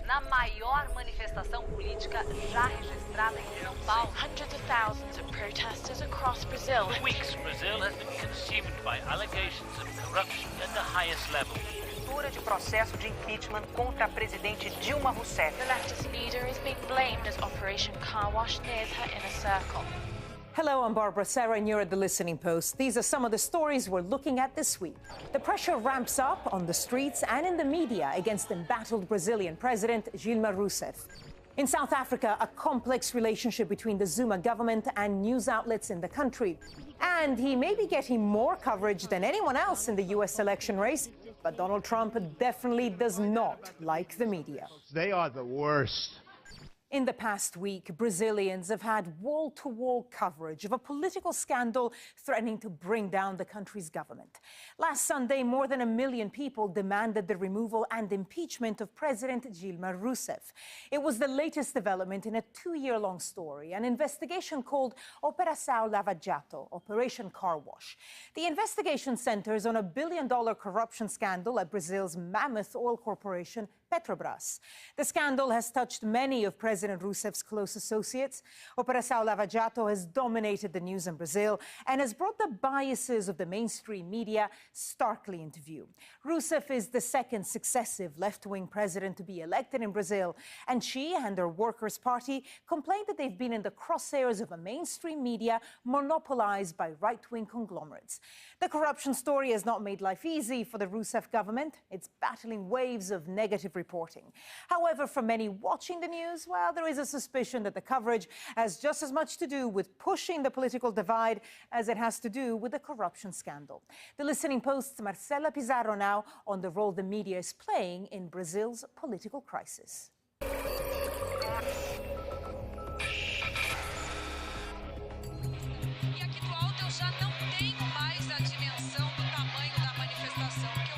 na maior manifestação política já registrada em São Paulo. Hundreds of thousands of protesters across Brazil. For weeks, Brazil has been consumed by allegations of corruption at the highest level. Abertura de processo de impeachment contra a presidente Dilma Rousseff. The leftist leader is being blamed as Operation Car Wash nears her inner circle. Hello, I'm Barbara Serra, and you're at The Listening Post. These are some of the stories we're looking at this week. The pressure ramps up on the streets and in the media against embattled Brazilian President Dilma Rousseff. In South Africa, a complex relationship between the Zuma government and news outlets in the country. And he may be getting more coverage than anyone else in the U.S. election race, but Donald Trump definitely does not like the media. They are the worst. In the past week, Brazilians have had wall-to-wall coverage of a political scandal threatening to bring down the country's government. Last Sunday, more than 1 million people demanded the removal and impeachment of President Dilma Rousseff. It was the latest development in a 2-year-long story, an investigation called Operação Lava Jato, Operation Car Wash. The investigation centers on a billion-dollar corruption scandal at Brazil's mammoth oil corporation, Petrobras. The scandal has touched many of President Rousseff's close associates. Operação Lava Jato has dominated the news in Brazil and has brought the biases of the mainstream media starkly into view. Rousseff is the second successive left-wing president to be elected in Brazil, and she and her Workers' Party complained that they've been in the crosshairs of a mainstream media monopolized by right-wing conglomerates. The corruption story has not made life easy for the Rousseff government. It's battling waves of negative reporting. However, for many watching the news, well, there is a suspicion that the coverage has just as much to do with pushing the political divide as it has to do with the corruption scandal. The Listening Post's Marcela Pizarro now on the role the media is playing in Brazil's political crisis.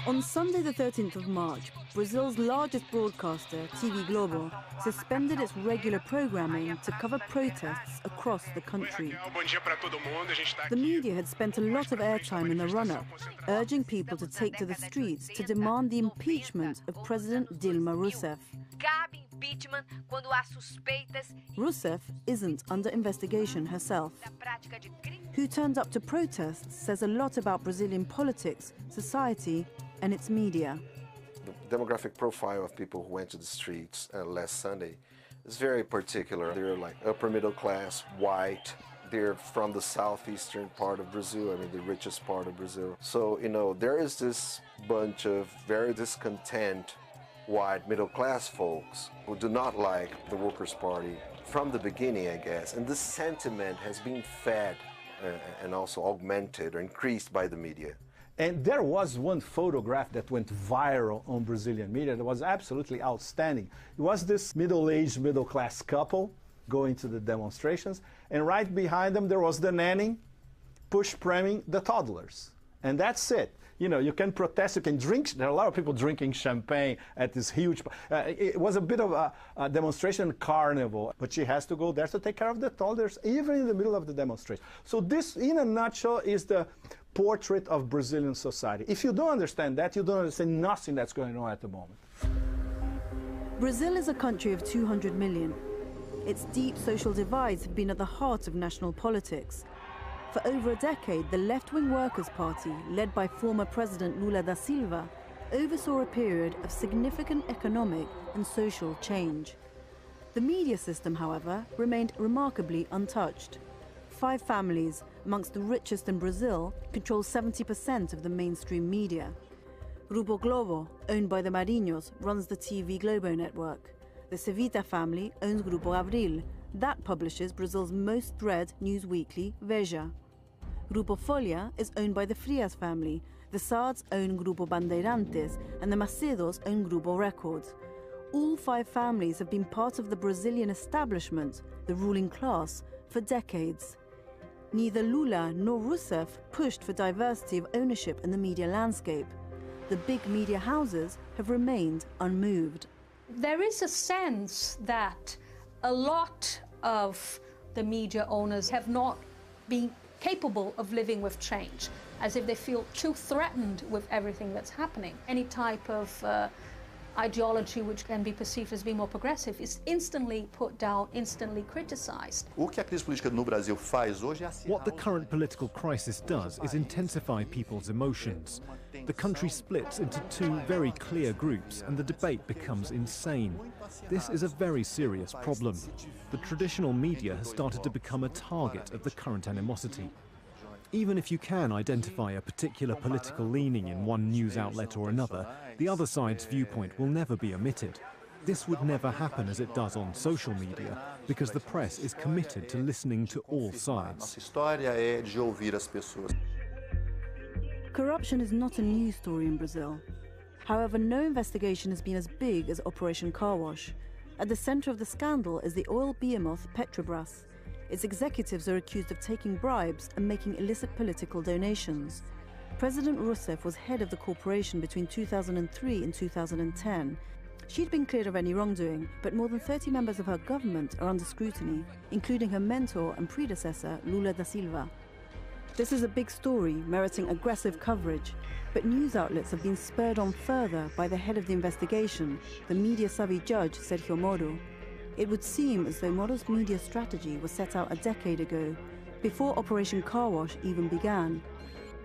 On Sunday, the 13th of March, Brazil's largest broadcaster, TV Globo, suspended its regular programming to cover protests across the country. The media had spent a lot of airtime in the run-up, urging people to take to the streets to demand the impeachment of President Dilma Rousseff. Rousseff isn't under investigation herself. Who turned up to protests says a lot about Brazilian politics, society, and its media. The demographic profile of people who went to the streets last Sunday is very particular. They're like upper middle class, white. They're from the southeastern part of Brazil, I mean the richest part of Brazil. So, you know, there is this bunch of very discontent white middle class folks who do not like the Workers' Party from the beginning, I guess. And this sentiment has been fed and also augmented or increased by the media. And there was one photograph that went viral on Brazilian media that was absolutely outstanding. It was this middle-aged, middle-class couple going to the demonstrations, and right behind them there was the nanny push-pramming the toddlers. And that's it. You know, you can protest, you can drink. There are a lot of people drinking champagne at this huge... it was a bit of a demonstration carnival, but she has to go there to take care of the toddlers, even in the middle of the demonstration. So this, in a nutshell, is the portrait of Brazilian society. If you don't understand that, you don't understand nothing that's going on at the moment. Brazil is a country of 200 million. Its deep social divides have been at the heart of national politics. For over a decade, the left-wing Workers' Party, led by former President Lula da Silva, oversaw a period of significant economic and social change. The media system, however, remained remarkably untouched. 5 families, amongst the richest in Brazil, control 70% of the mainstream media. Grupo Globo, owned by the Marinhos, runs the TV Globo network. The Cevita family owns Grupo Abril. That publishes Brazil's most read news weekly, Veja. Grupo Folha is owned by the Frias family. The Sards own Grupo Bandeirantes, and the Macedos own Grupo Records. All 5 families have been part of the Brazilian establishment, the ruling class, for decades. Neither Lula nor Rousseff pushed for diversity of ownership in the media landscape. The big media houses have remained unmoved. There is a sense that a lot of the media owners have not been capable of living with change, as if they feel too threatened with everything that's happening. Any type of ideology which can be perceived as being more progressive is instantly put down, instantly criticized. What the current political crisis does is intensify people's emotions. The country splits into two very clear groups and the debate becomes insane. This is a very serious problem. The traditional media has started to become a target of the current animosity. Even if you can identify a particular political leaning in one news outlet or another, the other side's viewpoint will never be omitted. This would never happen as it does on social media, because the press is committed to listening to all sides. Corruption is not a news story in Brazil. However, no investigation has been as big as Operation Car Wash. At the center of the scandal is the oil behemoth Petrobras. Its executives are accused of taking bribes and making illicit political donations. President Rousseff was head of the corporation between 2003 and 2010. She'd been cleared of any wrongdoing, but more than 30 members of her government are under scrutiny, including her mentor and predecessor, Lula da Silva. This is a big story, meriting aggressive coverage, but news outlets have been spurred on further by the head of the investigation, the media-savvy judge, Sergio Moro. It would seem as though Moro's media strategy was set out a decade ago, before Operation Car Wash even began.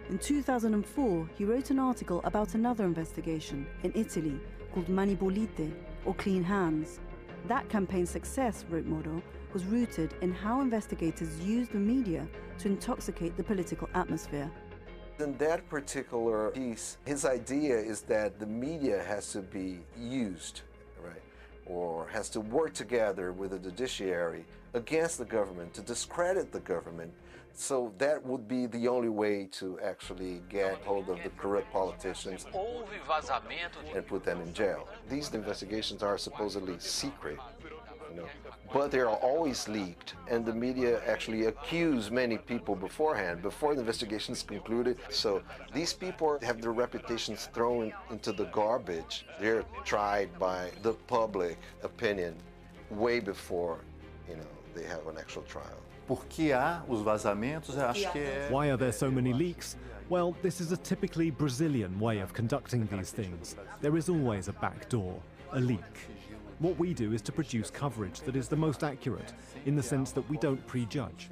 In 2004, he wrote an article about another investigation in Italy called Mani Pulite, or Clean Hands. That campaign's success, wrote Moro, was rooted in how investigators used the media to intoxicate the political atmosphere. In that particular piece, his idea is that the media has to be used, right, or has to work together with the judiciary against the government to discredit the government. So that would be the only way to actually get hold of the corrupt politicians and put them in jail. These investigations are supposedly secret, but they are always leaked, and the media actually accuse many people beforehand, before the investigation is concluded. So these people have their reputations thrown into the garbage. They're tried by the public opinion way before, they have an actual trial. Why are there so many leaks? Well, this is a typically Brazilian way of conducting these things. There is always a back door, a leak. What we do is to produce coverage that is the most accurate, in the sense that we don't prejudge.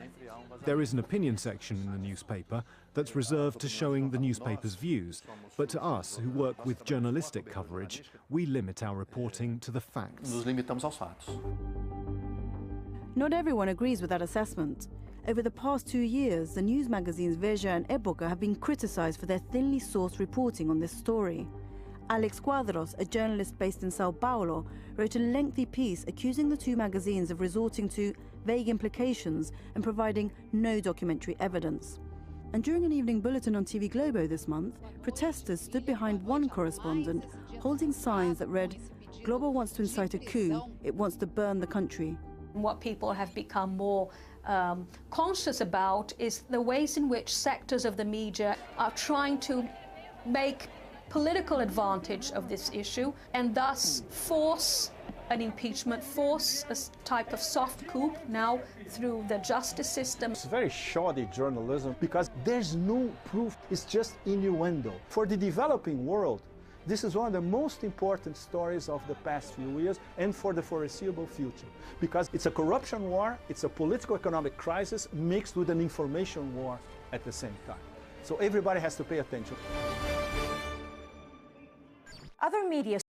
There is an opinion section in the newspaper that's reserved to showing the newspaper's views, but to us, who work with journalistic coverage, we limit our reporting to the facts. Not everyone agrees with that assessment. Over the past 2 years, the news magazines Veja and Época have been criticized for their thinly sourced reporting on this story. Alex Quadros, a journalist based in Sao Paulo, wrote a lengthy piece accusing the two magazines of resorting to vague implications and providing no documentary evidence. And during an evening bulletin on TV Globo this month, protesters stood behind one correspondent holding signs that read, "Globo wants to incite a coup, it wants to burn the country." What people have become more conscious about is the ways in which sectors of the media are trying to make political advantage of this issue and thus force an impeachment, force a type of soft coup now through the justice system. It's very shoddy journalism because there's no proof, it's just innuendo. For the developing world, this is one of the most important stories of the past few years and for the foreseeable future, because it's a corruption war, it's a political economic crisis mixed with an information war at the same time. So everybody has to pay attention. Other media